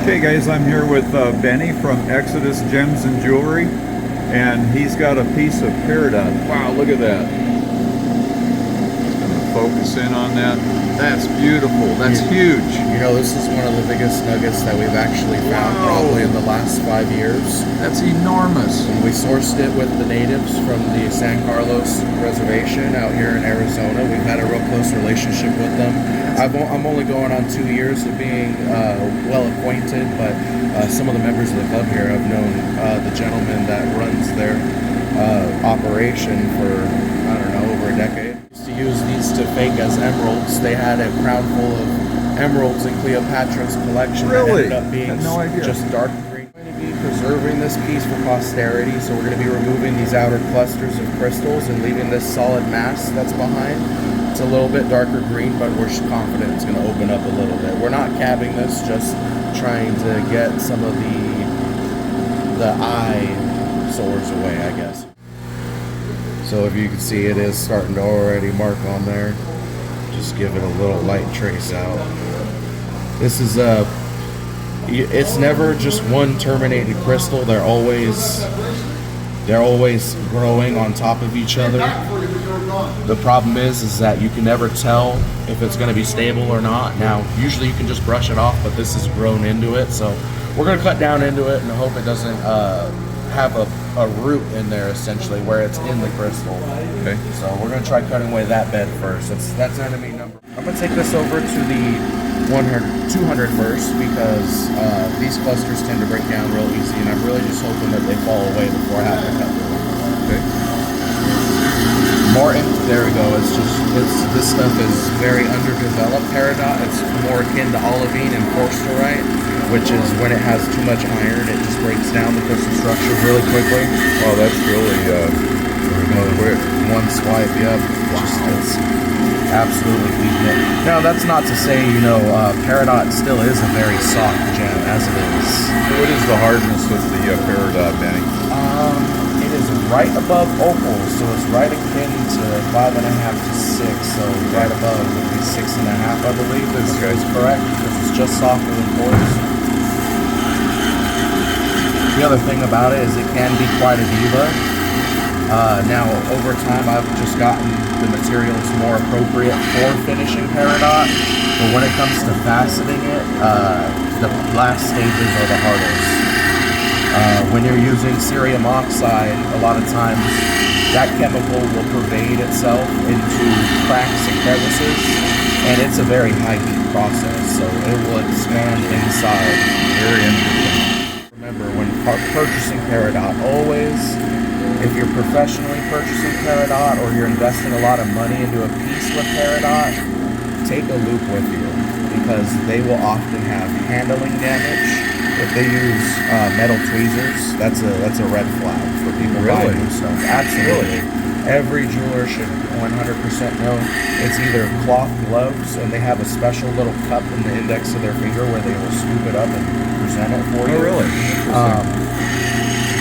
Okay guys, I'm here with Benny from Exodus Gems and Jewelry, and he's got a piece of Peridot. Wow, look at that. Gonna focus in on that. That's beautiful. That's huge. You know, this is one of the biggest nuggets that we've actually found probably in the last 5 years. That's enormous. And we sourced it with the natives from the San Carlos Reservation out here in Arizona. We've had a real close relationship with them. I'm only going on 2 years of being well acquainted, but some of the members of the club here have known the gentleman that runs their operation for, I don't know, over a decade. To use these to fake as emeralds. They had a crown full of emeralds in Cleopatra's collection. Really? That ended up being just dark green. We're going to be preserving this piece for posterity, so we're going to be removing these outer clusters of crystals and leaving this solid mass that's behind. It's a little bit darker green, but we're confident it's going to open up a little bit. We're not cabbing this, just trying to get some of the eye sores away, I guess. So if you can see, it is starting to already mark on there. Just give it a little light trace out. This is it's never just one terminated crystal. They're always growing on top of each other. The problem is that you can never tell if it's going to be stable or not. Now, usually you can just brush it off, but this has grown into it. So we're going to cut down into it and hope it doesn't have a root in there, essentially, where it's in the crystal. Okay. So we're going to try cutting away that bed first. That's enemy number. I'm going to take this over to the 200 first, because these clusters tend to break down real easy, and I'm really just hoping that they fall away before I have to cut them. Okay. There we go. This stuff is very underdeveloped Peridot. It's more akin to olivine and forsterite, which is when it has too much iron, it just breaks down the crystal structure really quickly. Oh, that's really quick. One swipe, yep. It's absolutely beating it. Now, that's not to say, Peridot still is a very soft gem, as it is. What is the hardness with the Peridot, Benny? It is right above opal, so it's right akin to 5.5 to 6. So right above would be 6.5, I believe. This is correct, because it's just softer than quartz. The other thing about it is it can be quite a diva. Now, over time, I've just gotten the materials more appropriate for finishing Peridot, but when it comes to faceting it, the last stages are the hardest. When you're using cerium oxide, a lot of times that chemical will pervade itself into cracks and crevices, and it's a very high heat process, so it will expand inside. Very interesting. Remember, when purchasing Peridot, always, if you're professionally purchasing Peridot or you're investing a lot of money into a piece with Peridot, take a loupe with you, because they will often have handling damage. If they use metal tweezers, that's a red flag for people buying new stuff. Absolutely. Every jeweler should 100% know it's either cloth gloves, and they have a special little cup in the index of their finger where they will scoop it up and present it for you. Oh, really?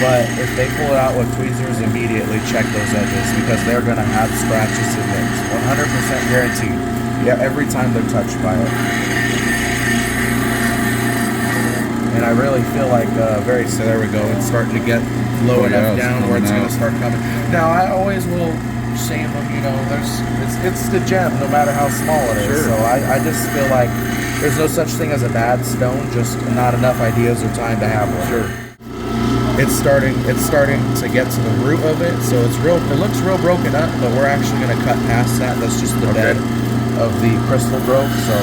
But if they pull it out with tweezers, immediately check those edges, because they're going to have scratches and nicks. 100% guaranteed. Yeah, every time they're touched by it. And I really feel like so there we go. It's starting to get low enough down where it's going to start coming. Now, I always will shame them. It's the gem, no matter how small it is. Sure. So I just feel like there's no such thing as a bad stone, just not enough ideas or time to have one. Sure. It's starting to get to the root of it, so it looks real broken up, but we're actually going to cut past that. That's just the bed of the crystal growth, so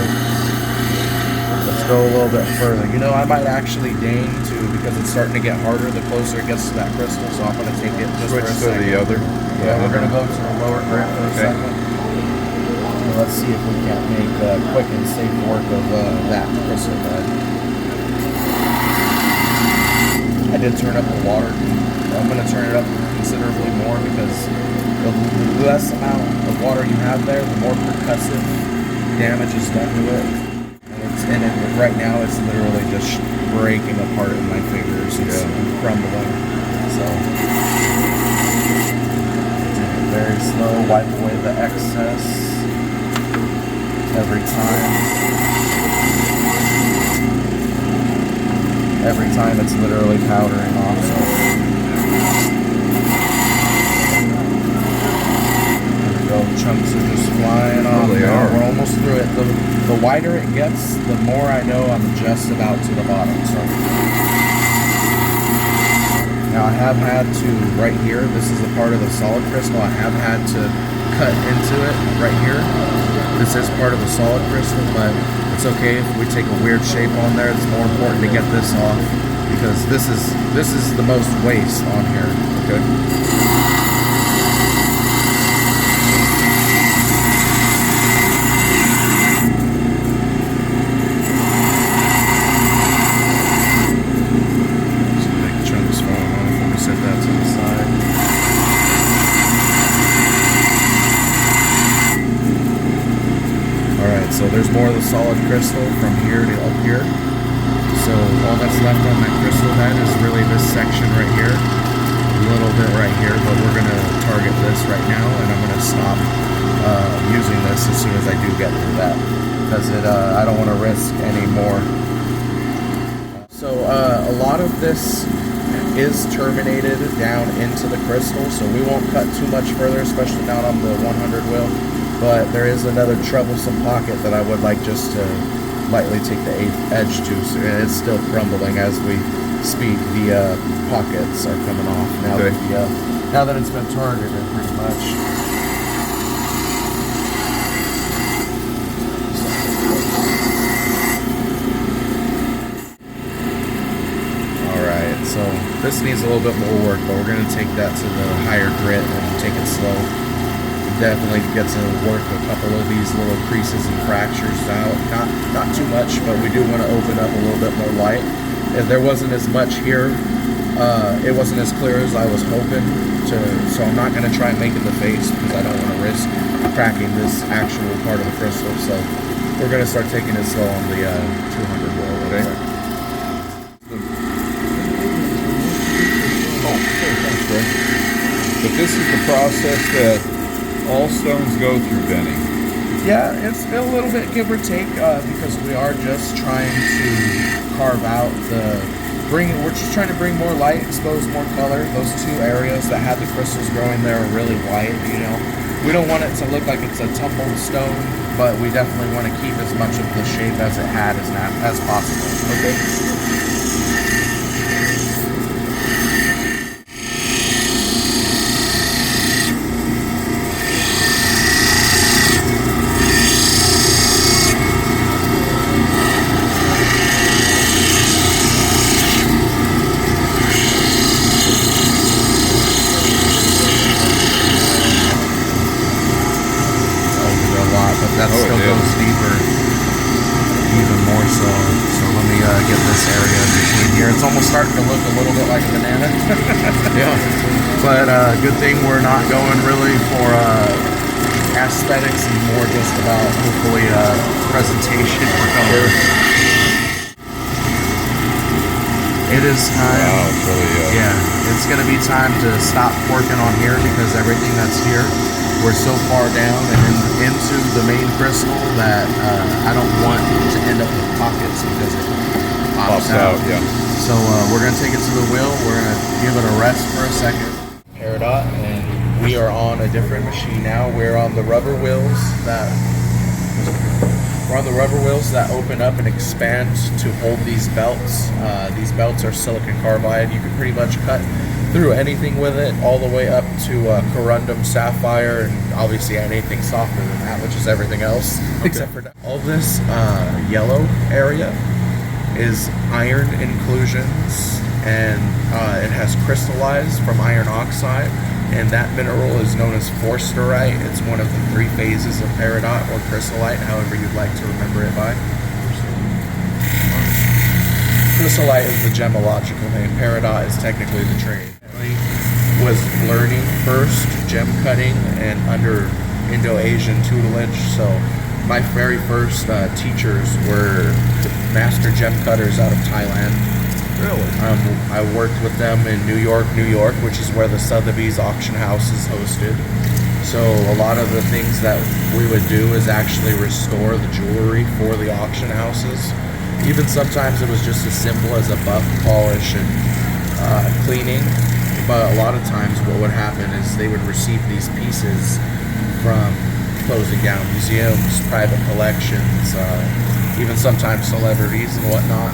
let's go a little bit further. I might actually deign to, because it's starting to get harder the closer it gets to that crystal, so I'm going to take it just Switch for a to second. the other. Yeah, we're going to go to the lower grit for a second. And let's see if we can't make quick and safe work of that crystal bed. I did turn up the water. I'm going to turn it up considerably more, because the less amount of water you have there, the more percussive damage is done to it. And right now it's literally just breaking apart in my fingers. It's crumbling. So take it very slow, wipe away the excess every time. every time it's literally powdering off. So. There we go. Chunks are just flying off. They now. are. We're almost through it. The wider it gets, the more I know I'm just about to the bottom. So now I have had to, right here, this is a part of the solid crystal, I have had to cut into it right here. This is part of the solid crystal, but it's okay if we take a weird shape on there. It's more important to get this off because this is the most waste on here. Okay. Set that to the side. Alright, so there's more of the solid crystal from here to up here. So all that's left on that crystal head is really this section right here. A little bit right here, but we're going to target this right now, and I'm going to stop using this as soon as I do get through that. Because I don't want to risk any more. So a lot of this is terminated down into the crystal, so we won't cut too much further, especially down on the 100 wheel. But there is another troublesome pocket that I would like just to lightly take the edge to. So it's still crumbling as we speak. The pockets are coming off now. Okay. Now that it's been targeted, pretty much. So this needs a little bit more work, but we're going to take that to the higher grit and take it slow. Definitely get to work a couple of these little creases and fractures out. Not too much, but we do want to open up a little bit more light. If there wasn't as much here, it wasn't as clear as I was hoping to, so I'm not going to try making the face because I don't want to risk cracking this actual part of the crystal. So we're going to start taking it slow on the 200 wheel. Okay. But this is the process that all stones go through, Benny. Yeah, it's a little bit give or take because we are just trying to carve out we're just trying to bring more light, expose more color. Those two areas that had the crystals growing there are really white, you know. We don't want it to look like it's a tumbled stone, but we definitely want to keep as much of the shape as it had as possible. Okay. That still goes deeper, even more so. So let me get this area in between here. It's almost starting to look a little bit like a banana. Yeah. But good thing we're not going really for aesthetics and more just about hopefully presentation for color. It is time. Wow, it's really, yeah, it's going to be time to stop working on here because everything that's here, we're so far down and into the main crystal that I don't want to end up with pockets because it pops out. Yeah. So we're going to take it to the wheel. We're going to give it a rest for a second. Peridot, and we are on a different machine now. We're on the rubber wheels that open up and expand to hold these belts. These belts are silicon carbide. You can pretty much cut through anything with it, all the way up to corundum sapphire, and obviously anything softer than that, which is everything else. Okay. Except for that. All this yellow area is iron inclusions, and it has crystallized from iron oxide, and that mineral is known as forsterite. It's one of the 3 phases of peridot or crystallite, however you'd like to remember it by. Crystallite is the gemological name. Peridot is technically the trade. Was learning first gem cutting and under Indo-Asian tutelage. So my very first teachers were master gem cutters out of Thailand. Really? I worked with them in New York, which is where the Sotheby's auction house is hosted. So a lot of the things that we would do is actually restore the jewelry for the auction houses. Even sometimes it was just as simple as a buff polish and cleaning. But a lot of times what would happen is they would receive these pieces from closing down museums, private collections, even sometimes celebrities and whatnot.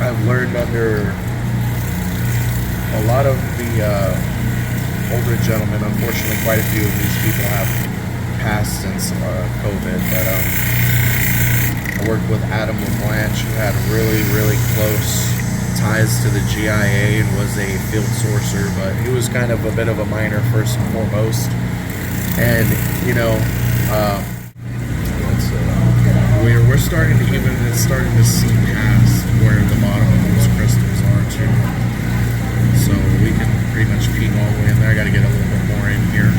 I've learned under a lot of the older gentlemen, unfortunately quite a few of these people have passed since COVID, but I worked with Adam LaBlanche, who had really close ties to the GIA and was a field sourcer, but he was kind of a bit of a minor first and foremost. And you know, we're starting to it's starting to see past where the bottom of those crystals are too. So we can pretty much peek all the way in there. I got to get a little bit more in here.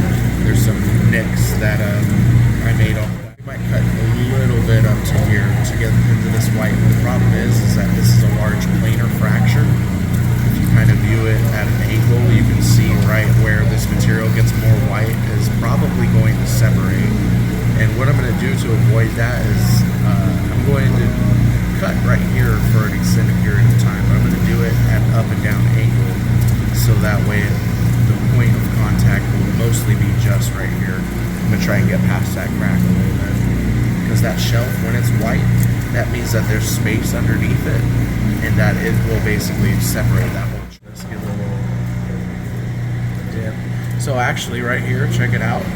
There's some nicks that I made off. We might cut a little bit up to here to get into this white. The problem is that this is a large planar fracture. If you kind of view it at an angle, you can see right where this material gets more white is probably going to separate. And what I'm going to do to avoid that is I'm going to cut right here for an extended period of time. But I'm going to do it at an up and down angle, so that way the point of contact will mostly be just right here. I'm going to try and get past that crack a little bit, because that shelf, when it's white, that means that there's space underneath it, and that it will basically separate that whole. Let's get a little dip. So actually right here, check it out.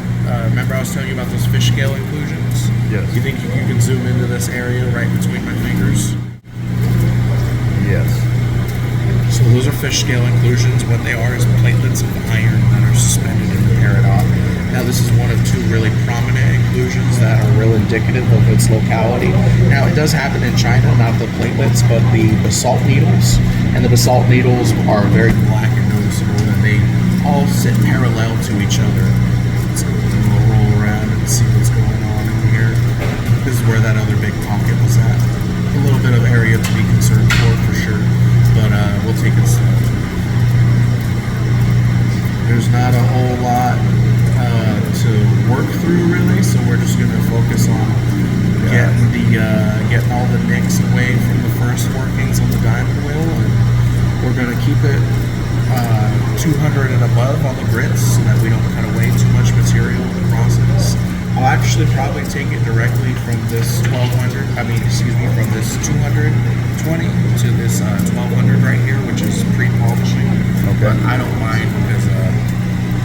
Remember I was telling you about those fish scale inclusions? Yes. You think you can zoom into this area right between my fingers? Yes. So those are fish scale inclusions. What they are is platelets of iron that are suspended in the peridot. Now this is one of two really prominent inclusions that are real indicative of its locality. Now it does happen in China, not the platelets, but the basalt needles. And the basalt needles are very black and noticeable, and they all sit parallel to each other. So we'll roll around and see what's going on in here. This is where that other big pocket was at. A little bit of area to be concerned for sure, but we'll take it slow. There's not a whole lot to work through really, so we're just going to focus on getting all the nicks away from the first workings on the diamond wheel, and we're going to keep it 200 and above on the grits so that we don't cut away too much material in the process. I'll actually probably take it directly from this from this 220 to this 1200 right here, which is pre-polishing. Okay. But I don't mind, because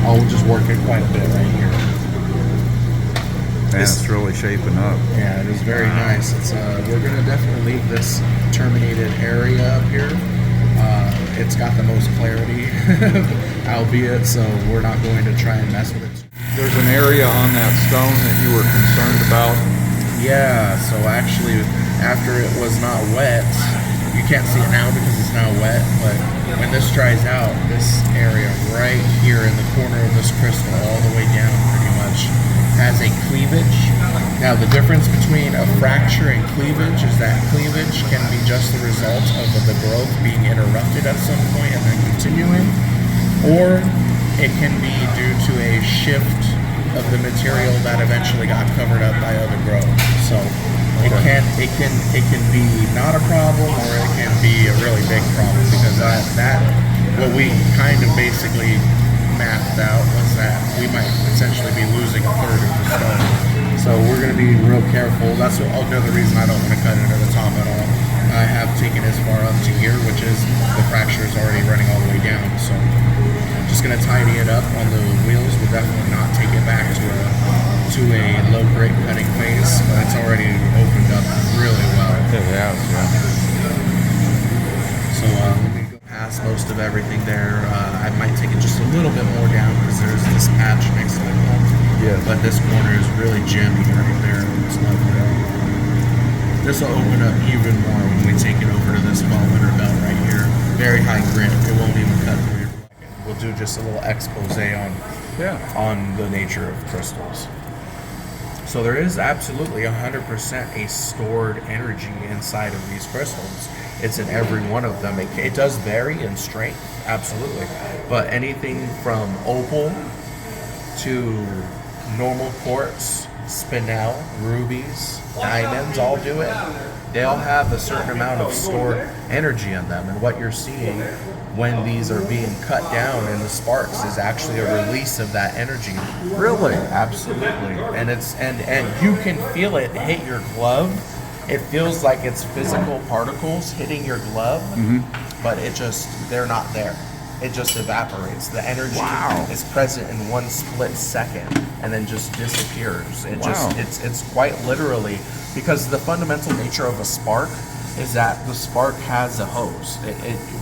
I'll just work it quite a bit right here. It's really shaping up. Yeah, it is very nice. It's we're gonna definitely leave this terminated area up here. It's got the most clarity, albeit, so we're not going to try and mess with it. There's an area on that stone that you were concerned about. Yeah, so actually, after it was not wet, you can't see it now because it's now wet, but when this dries out, this area right here in the corner of this crystal, all the way down pretty much, has a cleavage. Now the difference between a fracture and cleavage is that cleavage can be just the result of the growth being interrupted at some point and then continuing, or it can be due to a shift of the material that eventually got covered up by other growth. So it can be not a problem, or it can be a really big problem, because that what we kind of basically mapped out was that we might essentially be losing a third of the stone. So we're going to be real careful. That's another reason I don't want to cut it at the top at all. I have taken as far up to here, which is the fracture is already running all the way down. So I'm just going to tidy it up on the wheels. We'll definitely not take it back to a low grade cutting phase, but it's already opened up really well. It has, yeah. So let me go past most of everything there. I might take it just a little bit more down because there's this patch next to it. Yes. But this corner is really jammy right there. It's lovely. This will open up even more when we take it over to this 1200 belt right here. Very high grit. It won't even cut through. We'll do just a little expose on the nature of crystals. So there is absolutely 100% a stored energy inside of these crystals. It's in every one of them. It does vary in strength, absolutely. But anything from opal to normal quartz spinel, rubies, diamonds all do it. They all have a certain amount of stored energy in them, and what you're seeing when these are being cut down in the sparks is actually a release of that energy. Really? Absolutely. And it's and you can feel it hit your glove. It feels like it's physical particles hitting your glove, but they're not there. It just evaporates. The energy is present in one split second and then just disappears. It's quite literally, because the fundamental nature of a spark is that the spark has a hose.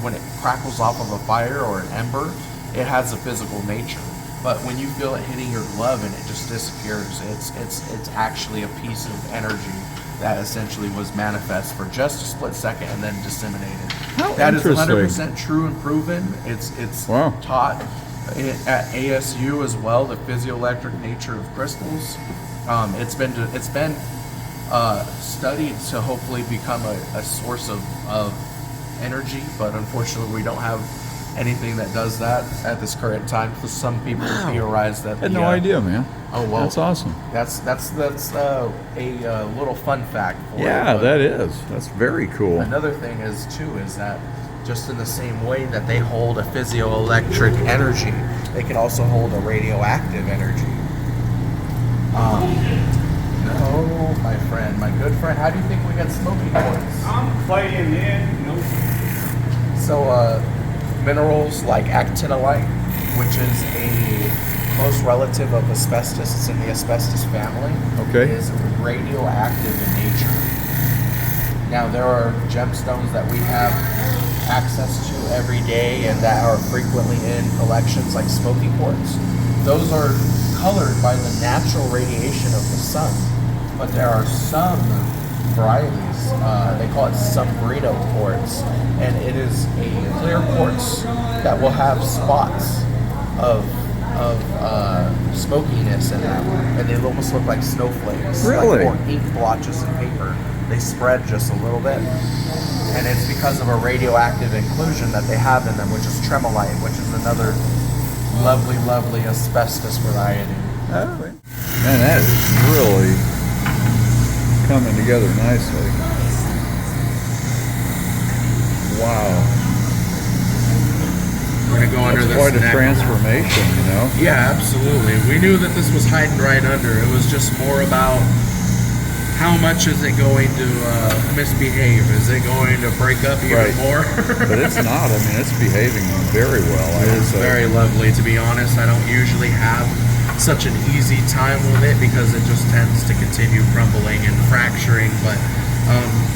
When it crackles off of a fire or an ember, it has a physical nature. But when you feel it hitting your glove and it just disappears, it's actually a piece of energy that essentially was manifest for just a split second and then disseminated. That is 100% true and proven. It's taught at ASU as well, the physioelectric nature of crystals. It's been studied to hopefully become a source of energy, but unfortunately we don't have anything that does that at this current time. Because some people theorize that. I had no idea, man. Oh well, that's awesome. That's a little fun fact. That is. That's very cool. Another thing is that just in the same way that they hold a physioelectric energy, they can also hold a radioactive energy. No, my friend, my good friend, how do you think we got smoking quartz? I'm playing in. So, minerals like actinolite, which is a close relative of asbestos, it's in the asbestos family, is radioactive in nature. Now, there are gemstones that we have access to every day and that are frequently in collections like smoking quartz. Those are colored by the natural radiation of the sun, but there are some varieties, they call it Peridot quartz, and it is a clear quartz that will have spots of smokiness in them, and they almost look like snowflakes, really? Or ink blotches in paper. They spread just a little bit, and it's because of a radioactive inclusion that they have in them, which is tremolite, which is another lovely asbestos variety. Oh, man, that is really coming together nicely. Wow. We're going to go under this. Quite a transformation, you know? Yeah, absolutely. We knew that this was hiding right under. It was just more about how much is it going to misbehave? Is it going to break up even more? But it's not. I mean, it's behaving very well. It is very lovely, to be honest. I don't usually have such an easy time with it because it just tends to continue crumbling and fracturing, but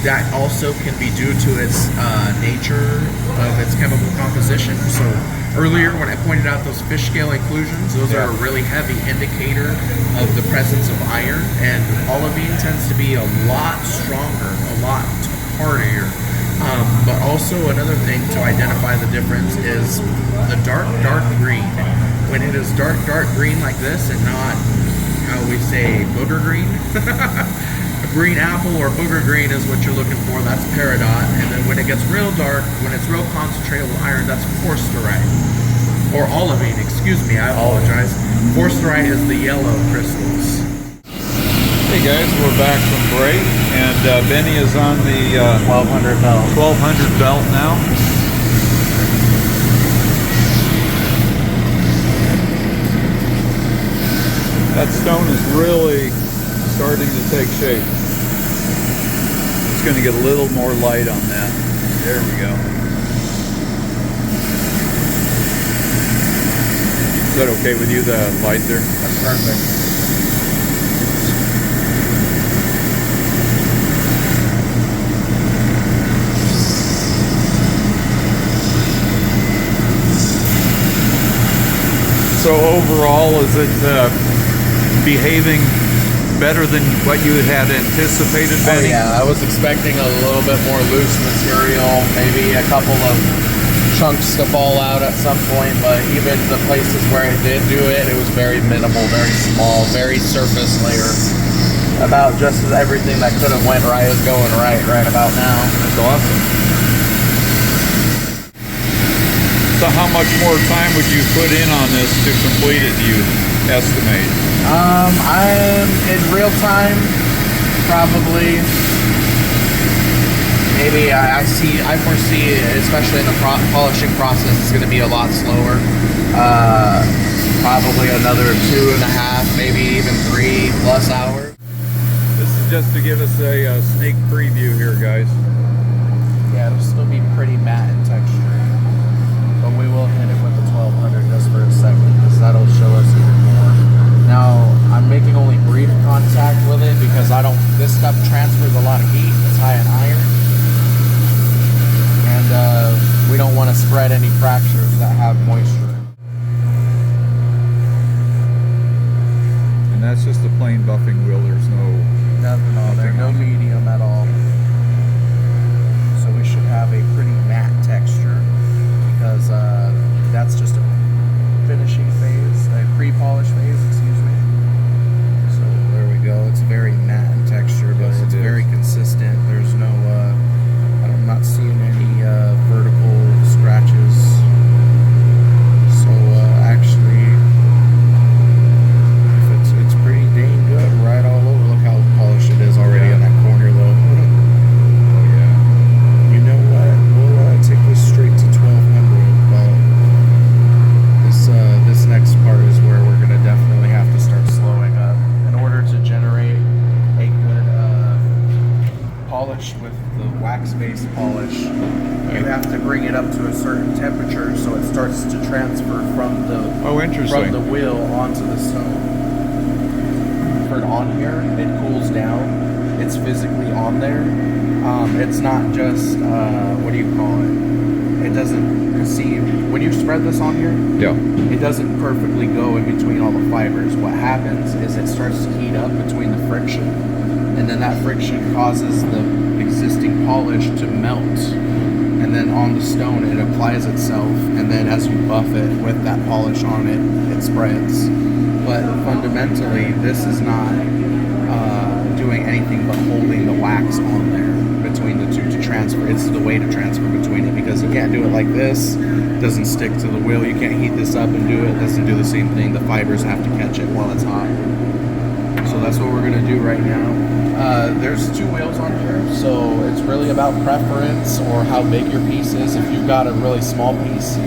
that also can be due to its nature of its chemical composition. So earlier when I pointed out those fish scale inclusions, those are a really heavy indicator of the presence of iron, and olivine tends to be a lot stronger, a lot hardier. But also another thing to identify the difference is the dark green. When it is dark green like this and not, how we say, booger green. A green apple or booger green is what you're looking for. That's peridot. And then when it gets real dark, when it's real concentrated with iron, that's forsterite. Or olivine, excuse me, I apologize. Forsterite is the yellow crystals. Hey guys, we're back from break, and Bennyen is on the 1200 belt. 1200 belt now. That stone is really starting to take shape. It's going to get a little more light on that. There we go. Is that okay with you, the light there? That's perfect. So overall, is it behaving better than what you had anticipated, Bennyen? Oh yeah, I was expecting a little bit more loose material, maybe a couple of chunks to fall out at some point, but even the places where it did do it, it was very minimal, very small, very surface layer. About just as everything that could have went right is going right about now. That's awesome. So how much more time would you put in on this to complete it, do you estimate? I'm in real time, probably. Maybe I foresee, especially in the polishing process, it's going to be a lot slower. Probably another 2.5, maybe even 3+ hours. This is just to give us a sneak preview here, guys. Yeah, it'll still be pretty matte in texture, but we will hit it with the 1200 just for a second, because that'll show us even more. Now, I'm making only brief contact with it because this stuff transfers a lot of heat. It's high in iron. And we don't want to spread any fractures that have moisture. And that's just a plain buffing wheel. There's nothing on there, no medium at all. So we should have a pretty matte texture because that's just a finishing phase, a pre-polish phase, excuse me. So there we go. It's very matte in texture, but it's very consistent. There's no, I'm not seeing any vertical scratches. So actually, it's pretty dang good right all over. Look how polished it is already on that corner though. Oh yeah. You know what? We'll take this straight to 1200, but this next part is where we're gonna definitely have to start slowing up in order to generate a good polish with the wax-based polish. You have to bring it up to a certain temperature so it starts to transfer from the wheel onto the stone. For on here, it cools down. It's physically on there. It's not just what do you call it? It doesn't see when you spread this on here. Yeah. It doesn't perfectly go in between all the fibers. What happens is it starts to heat up between the friction, and then that friction causes the existing polish to melt, and then on the stone it applies itself, and then as you buff it with that polish on it, it spreads. But fundamentally, this is not doing anything but holding the wax on there between the two to transfer. It's the way to transfer between it, because you can't do it like this. It doesn't stick to the wheel. You can't heat this up and do it. It doesn't do the same thing. The fibers have to catch it while it's hot. So that's what we're gonna do right now. There's 2 wheels on here, so it's really about preference or how big your piece is. If you've got a really small piece,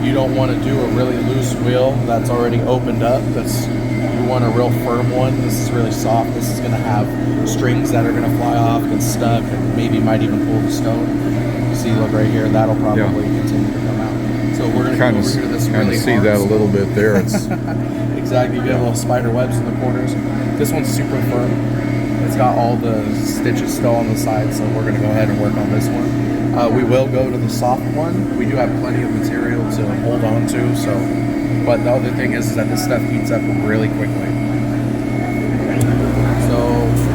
you don't want to do a really loose wheel that's already opened up. You want a real firm one. This is really soft. This is gonna have strings that are gonna fly off, get stuck, and maybe might even pull the stone. See, look right here, that'll probably continue to come out. So we're gonna go over here to this really see that a little bit there. It's exactly. You get little spider webs in the corners. This one's super firm. It's got all the stitches still on the side, so we're gonna go ahead and work on this one. We will go to the soft one. We do have plenty of material to hold on to, so. But the other thing is that this stuff heats up really quickly.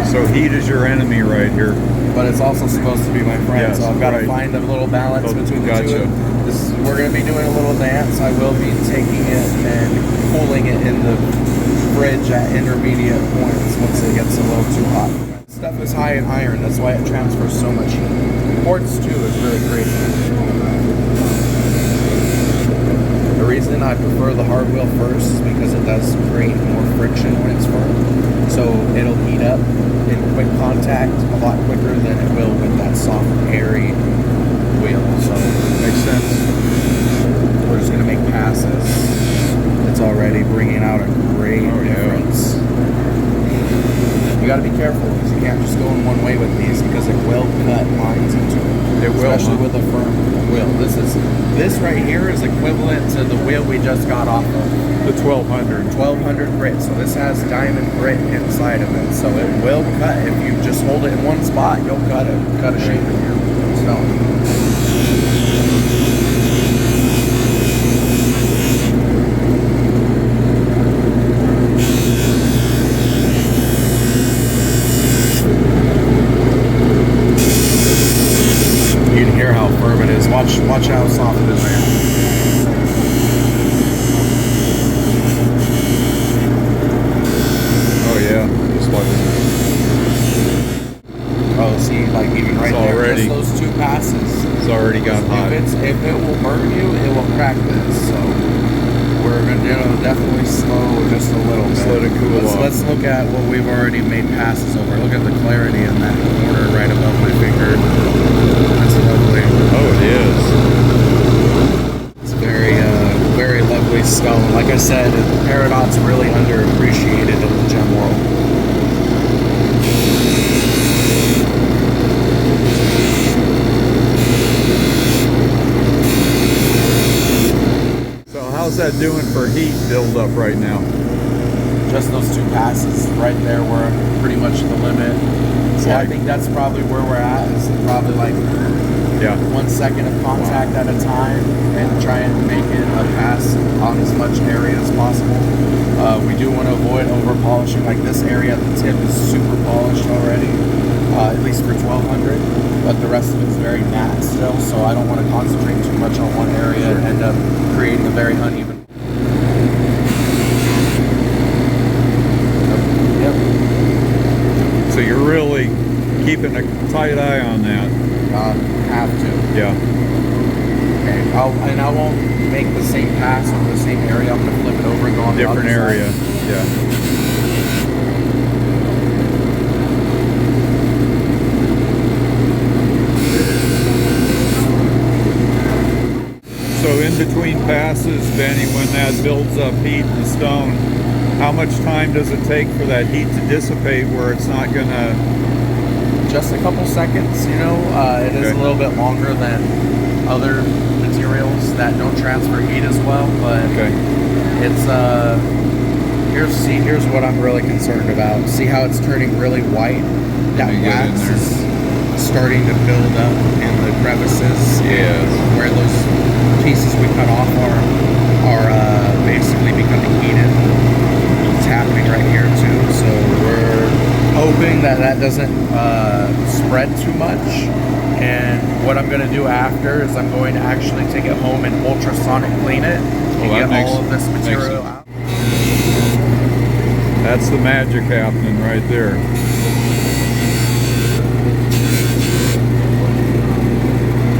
So heat is your enemy right here. But it's also supposed to be my friend, so I've got to find a little balance between the two. We're going to be doing a little dance. I will be taking it and cooling it in the fridge at intermediate points once it gets a little too hot. Stuff is high in iron, that's why it transfers so much heat. Quartz too is really great. The reason I prefer the hard wheel first is because it does create more friction when it's firm. So it'll heat up in quick contact a lot quicker than it will with that soft, airy wheel. So makes sense. We're just gonna make passes. It's already bringing out a great difference. You gotta be careful because you can't just go in one way with these because it will cut lines into it. It will, especially with a firm wheel. This right here is equivalent to the wheel we just got off of. The 1200. 1200 grit. So this has diamond grit inside of it. So it will cut. If you just hold it in one spot, you'll cut a shape in your stone. You can hear how firm it is. Watch how soft it is right now. Oh yeah, just like Oh, see, like even right there, already, just those 2 passes. It's already got hot. If it will burn you, it will crack this. So we're gonna definitely slow just a little bit. Just let it cool off. Let's look at what we've already made passes over. Look at the clarity in that corner right above my finger. That's lovely. Oh, it is. It's very lovely stone. Like I said, Peridot's really underappreciated in the gem world. How's that doing for heat build up right now? Just those two passes right there were pretty much the limit. So I think that's probably where we're at. Is probably like 1 second of contact at a time, and try and make it a pass on as much area as possible. We do want to avoid over polishing. Like this area at the tip is super polished already, at least for 1200. But the rest of it's very matte still, so I don't want to concentrate too much on one area and end up creating a very uneven. Yep. So you're really keeping a tight eye on that. Have to. Yeah. Okay. I won't make the same pass over the same area. I'm gonna flip it over and go on the Different other area. side. Yeah. So in between passes, Benny, when that builds up heat in the stone, how much time does it take for that heat to dissipate where it's not gonna... Just a couple seconds, you know. It is a little bit longer than other materials that don't transfer heat as well, but it's here's what I'm really concerned about. See how it's turning really white? That wax is starting to build up in the crevices. Yes. Where those pieces we cut off are basically becoming heated. It's happening right here too, so we're hoping that doesn't spread too much. And what I'm going to do after is I'm going to actually take it home and ultrasonic clean it and get all of this material out. That's the magic happening right there.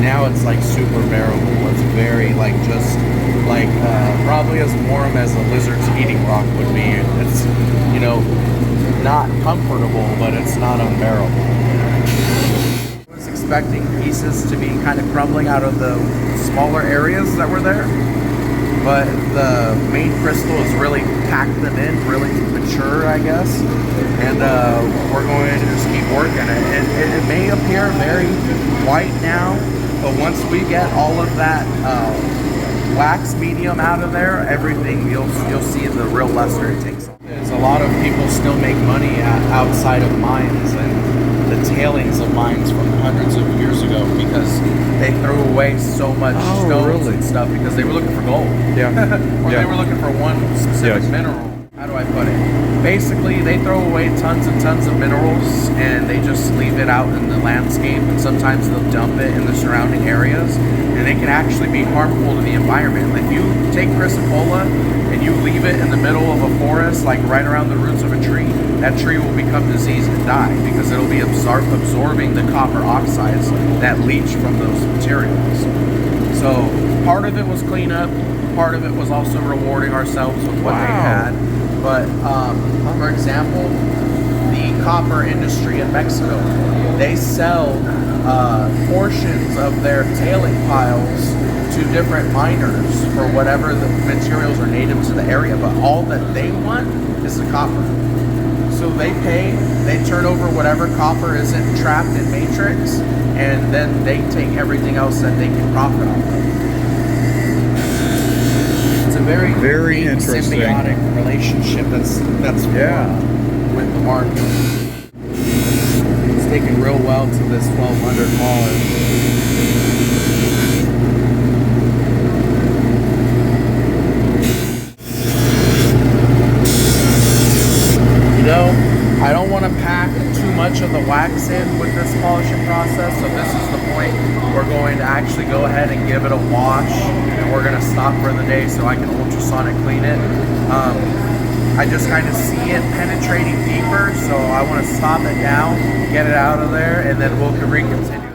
Now it's like super bearable. It's very like just like probably as warm as a lizard's eating rock would be. It's, you know, not comfortable, but it's not unbearable. I was expecting pieces to be kind of crumbling out of the smaller areas that were there, but the main crystal has really packed them in, really mature, I guess, and we're going to just keep working it. It may appear very white now, but once we get all of that wax medium out of there, everything, you'll see the real luster it takes on. There's a lot of people still make money outside of mines and the tailings of mines from hundreds of years ago, because they threw away so much stones and stuff because they were looking for gold. Yeah. Or they were looking for one specific mineral. How do I put it? Basically, they throw away tons and tons of minerals and they just leave it out in the landscape, and sometimes they'll dump it in the surrounding areas, and it can actually be harmful to the environment. If you take chrysocolla and you leave it in the middle of a forest, like right around the roots of a tree, that tree will become diseased and die because it'll be absorbing the copper oxides that leach from those materials. So part of it was cleanup, part of it was also rewarding ourselves with what they had. But for example, the copper industry in Mexico, they sell portions of their tailing piles to different miners for whatever the materials are native to the area, but all that they want is the copper. So they pay, they turn over whatever copper isn't trapped in matrix, and then they take everything else that they can profit off of. It's a very interesting symbiotic relationship that's with the market. It's taken real well to this 1200 polish. I don't want to pack too much of the wax in with this polishing process, so this is the point we're going to actually go ahead and give it a wash, and we're going to stop for the day so I can ultrasonic clean it. I just kind of see it penetrating deeper, so I want to stop it down, get it out of there, and then we'll recontinue.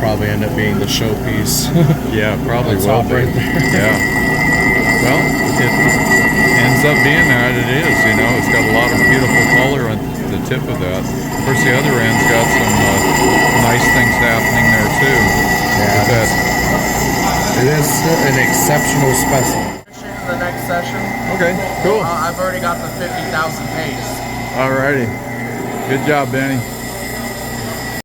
probably end up being the showpiece. Yeah, probably That's will top be. right there. Yeah. Well, it ends up being that it is. You know, it's got a lot of beautiful color on the tip of that. Of course, the other end's got some nice things happening there too. Yeah, With that. it is an exceptional specimen. The next session. Okay, cool. I've already got the 50,000 pace. Alrighty. Good job, Benny.